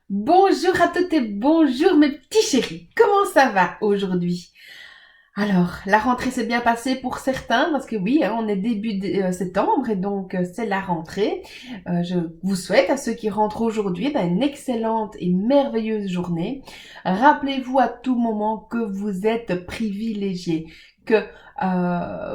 Bonjour à toutes et bonjour mes petits chéris. Comment ça va aujourd'hui? Alors, la rentrée s'est bien passée pour certains parce que oui, on est début septembre et donc c'est la rentrée. Je vous souhaite à ceux qui rentrent aujourd'hui une excellente et merveilleuse journée. Rappelez-vous à tout moment que vous êtes privilégiés, que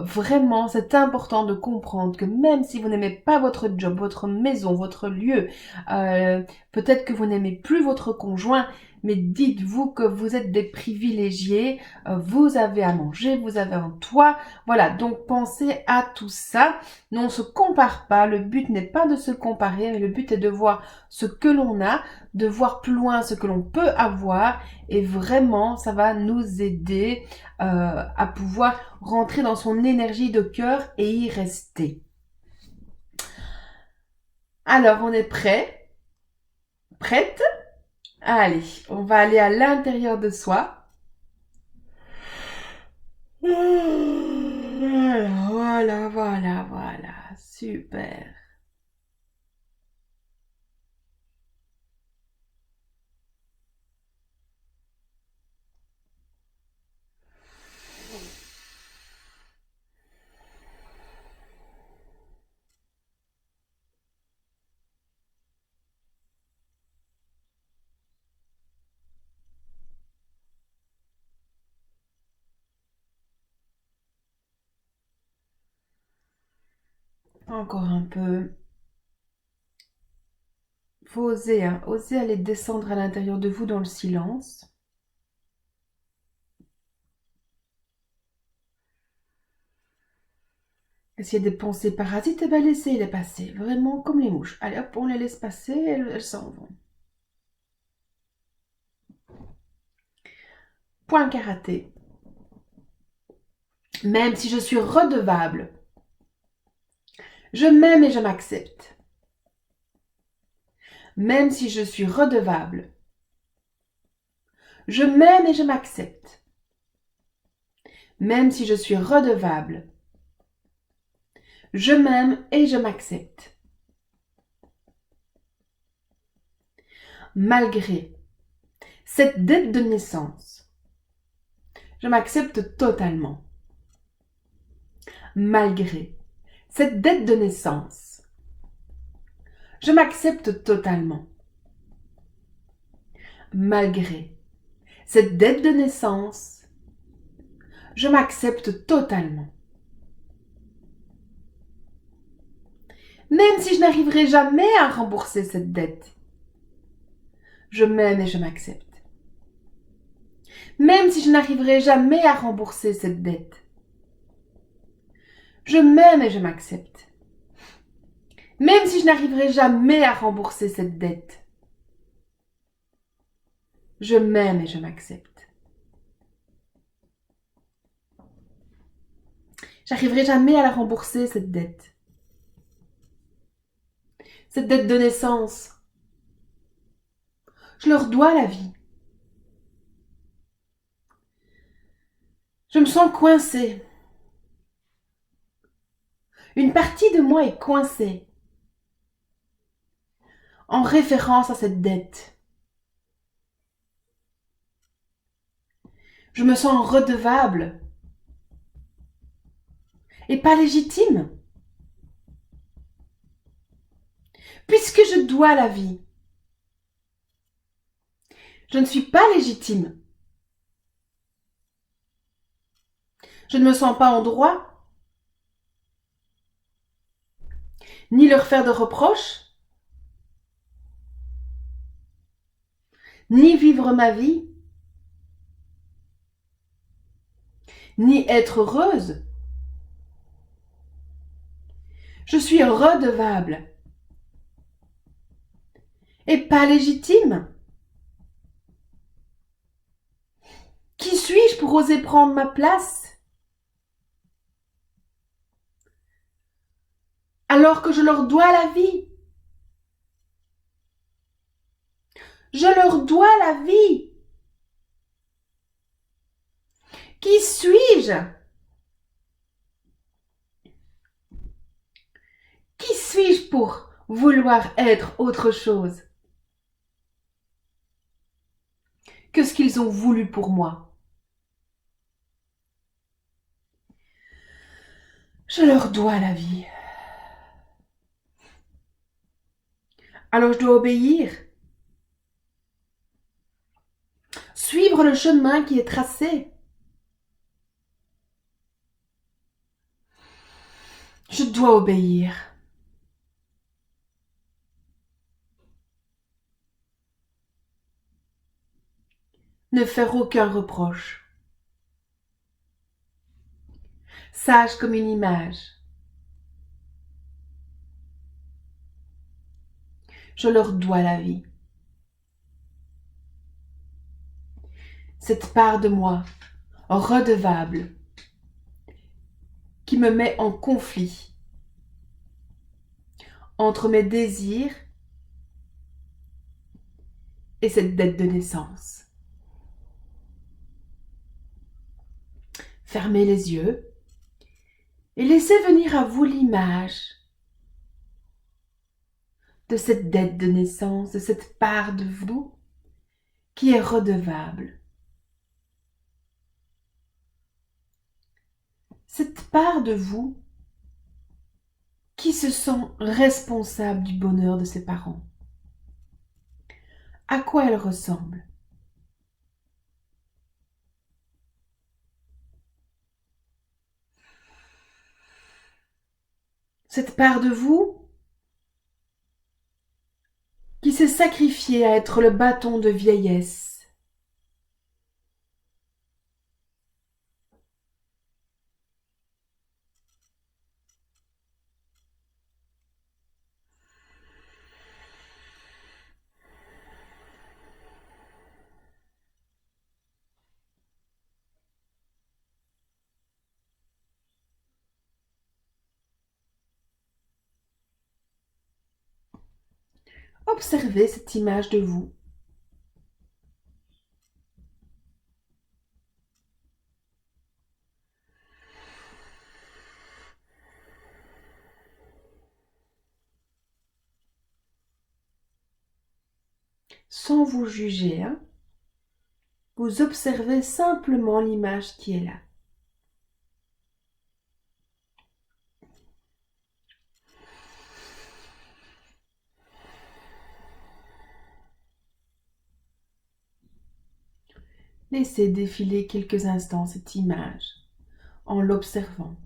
vraiment c'est important de comprendre que même si vous n'aimez pas votre job, votre maison, votre lieu, euh, peut-être que vous n'aimez plus votre conjoint, mais dites-vous que vous êtes des privilégiés, vous avez à manger, vous avez un toit, voilà, donc pensez à tout ça. Nous, on se compare pas, le but n'est pas de se comparer, mais le but est de voir ce que l'on a, de voir plus loin ce que l'on peut avoir, et vraiment, ça va nous aider à pouvoir rentrer dans son énergie de cœur et y rester. Alors, on est prêt? Prête? Allez, on va aller à l'intérieur de soi. Voilà, super. Encore un peu. Faut oser, hein. Oser aller descendre à l'intérieur de vous dans le silence. Et s'il y a des pensées parasites, eh ben laissez-les passer. Vraiment comme les mouches. Allez hop, on les laisse passer, elles s'en vont. Point karaté. Même si je suis redevable, je m'aime et je m'accepte. Même si je suis redevable, je m'aime et je m'accepte. Même si je suis redevable, je m'aime et je m'accepte. Malgré cette dette de naissance, je m'accepte totalement. Malgré cette dette de naissance, je m'accepte totalement. Malgré cette dette de naissance, je m'accepte totalement. Même si je n'arriverai jamais à rembourser cette dette, je m'aime et je m'accepte. Même si je n'arriverai jamais à rembourser cette dette, je m'aime et je m'accepte. Même si je n'arriverai jamais à rembourser cette dette, je m'aime et je m'accepte. J'arriverai jamais à la rembourser, cette dette. Cette dette de naissance. Je leur dois la vie. Je me sens coincée. Une partie de moi est coincée en référence à cette dette. Je me sens redevable et pas légitime. Puisque je dois la vie, je ne suis pas légitime. Je ne me sens pas en droit, ni leur faire de reproches, ni vivre ma vie, ni être heureuse. Je suis redevable et pas légitime. Qui suis-je pour oser prendre ma place alors que je leur dois la vie? Je leur dois la vie. Qui suis-je? Qui suis-je pour vouloir être autre chose? que ce qu'ils ont voulu pour moi. Je leur dois la vie. Alors je dois obéir, suivre le chemin qui est tracé. Je dois obéir. Ne faire aucun reproche. Sage comme une image. Je leur dois la vie. Cette part de moi, redevable, qui me met en conflit entre mes désirs et cette dette de naissance. Fermez les yeux et laissez venir à vous l'image de cette dette de naissance, de cette part de vous qui est redevable. Cette part de vous qui se sent responsable du bonheur de ses parents. À quoi elle ressemble? Cette part de vous qui s'est sacrifiée à être le bâton de vieillesse. Observez cette image de vous. Sans vous juger, hein. Vous observez simplement l'image qui est là. Laissez défiler quelques instants cette image en l'observant.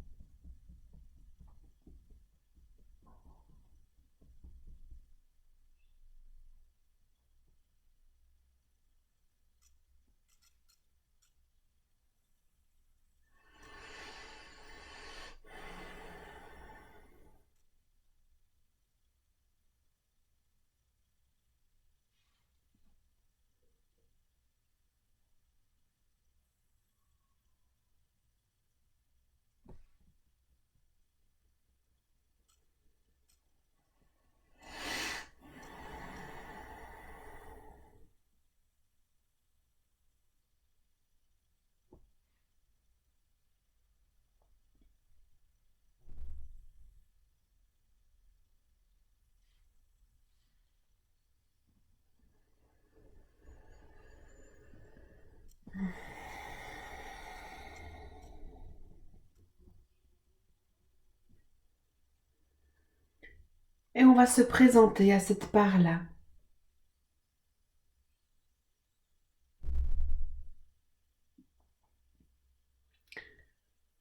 Et on va se présenter à cette part-là.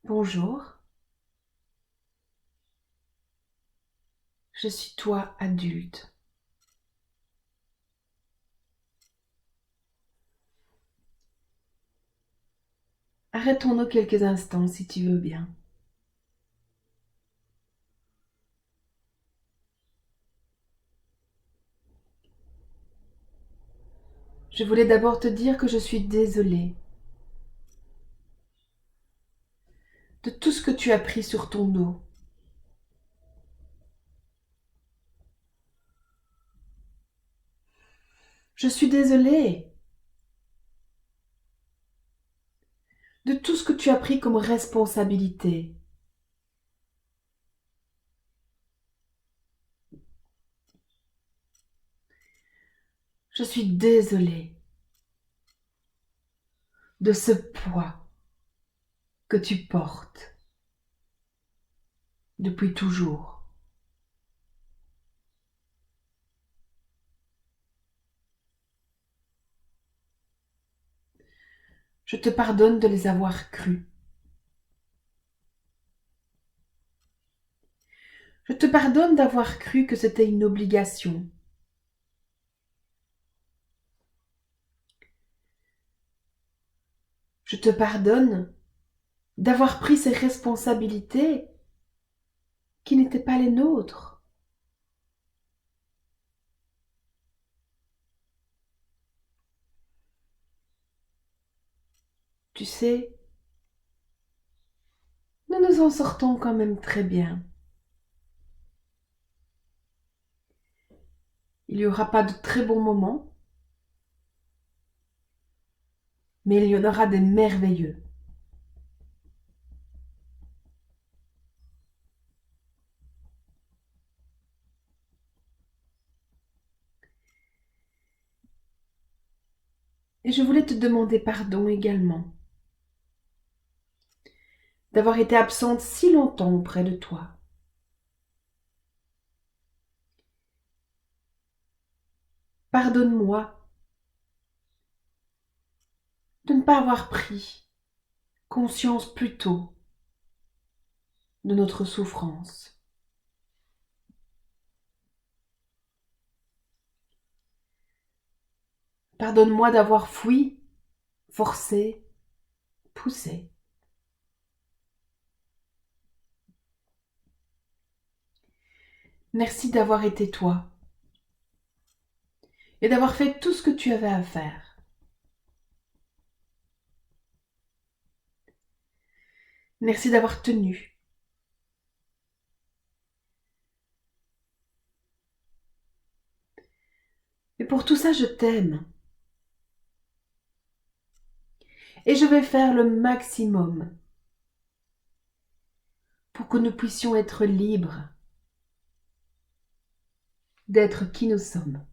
Bonjour, je suis toi adulte. Arrêtons-nous quelques instants si tu veux bien. Je voulais d'abord te dire que je suis désolée de tout ce que tu as pris sur ton dos. Je suis désolée de tout ce que tu as pris comme responsabilité. Je suis désolée de ce poids que tu portes depuis toujours. Je te pardonne de les avoir crus. Je te pardonne d'avoir cru que c'était une obligation. Je te pardonne d'avoir pris ces responsabilités qui n'étaient pas les nôtres. Tu sais, nous nous en sortons quand même très bien. Il n'y aura pas de très bons moments, mais il y en aura des merveilleux. Et je voulais te demander pardon également d'avoir été absente si longtemps auprès de toi. Pardonne-moi de ne pas avoir pris conscience plus tôt de notre souffrance. Pardonne-moi d'avoir fui, forcé, poussé. Merci d'avoir été toi et d'avoir fait tout ce que tu avais à faire. Merci d'avoir tenu. Et pour tout ça, je t'aime. Et je vais faire le maximum pour que nous puissions être libres d'être qui nous sommes.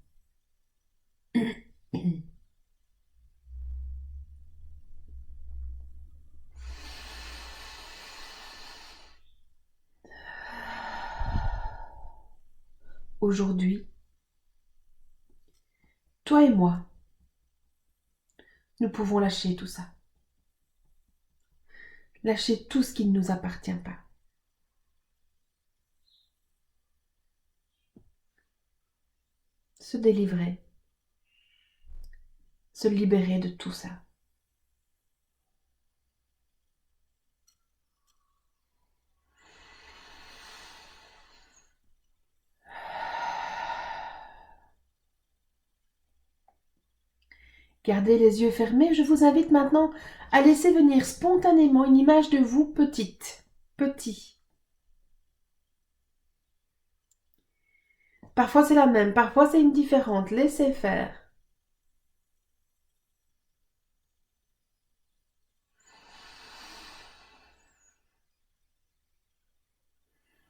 Aujourd'hui, toi et moi, nous pouvons lâcher tout ça. Lâcher tout ce qui ne nous appartient pas. Se délivrer. Se libérer de tout ça. Gardez les yeux fermés, je vous invite maintenant à laisser venir spontanément une image de vous petite, petit. Parfois c'est la même, parfois c'est une différente, laissez faire.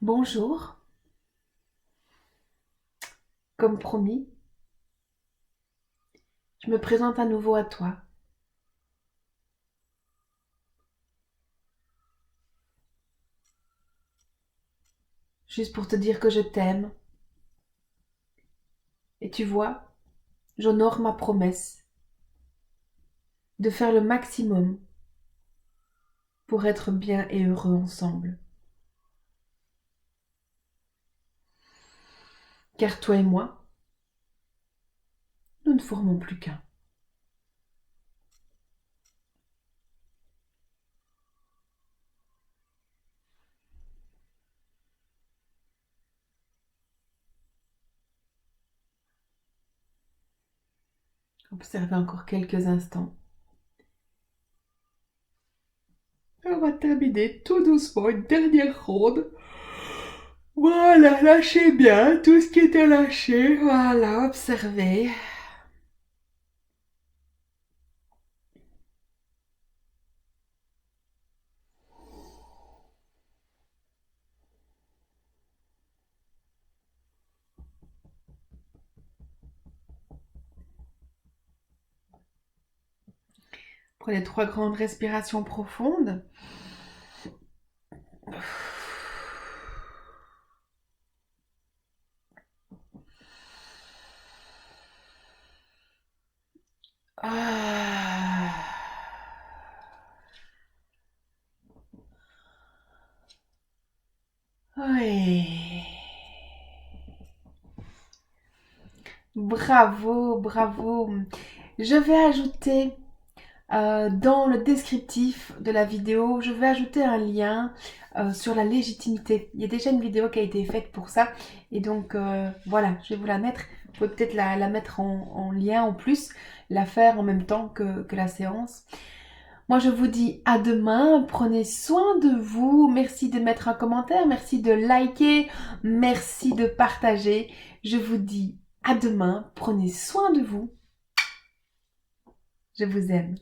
Bonjour, comme promis, je me présente à nouveau à toi. Juste pour te dire que je t'aime. Et tu vois, j'honore ma promesse de faire le maximum pour être bien et heureux ensemble. Car toi et moi, nous ne formons plus qu'un. Observez encore quelques instants. On va terminer tout doucement une dernière ronde. Voilà, lâchez bien tout ce qui était lâché. Voilà, observez. Prenez 3 grandes respirations profondes. Ah. Oui. Bravo, bravo. Je vais ajouter dans le descriptif de la vidéo, je vais ajouter un lien sur la légitimité. Il y a déjà une vidéo qui a été faite pour ça. Et donc, voilà, je vais vous la mettre. Vous pouvez peut-être la mettre en lien en plus, la faire en même temps que la séance. Moi, je vous dis à demain. Prenez soin de vous. Merci de mettre un commentaire. Merci de liker. Merci de partager. Je vous dis à demain. Prenez soin de vous. Je vous aime.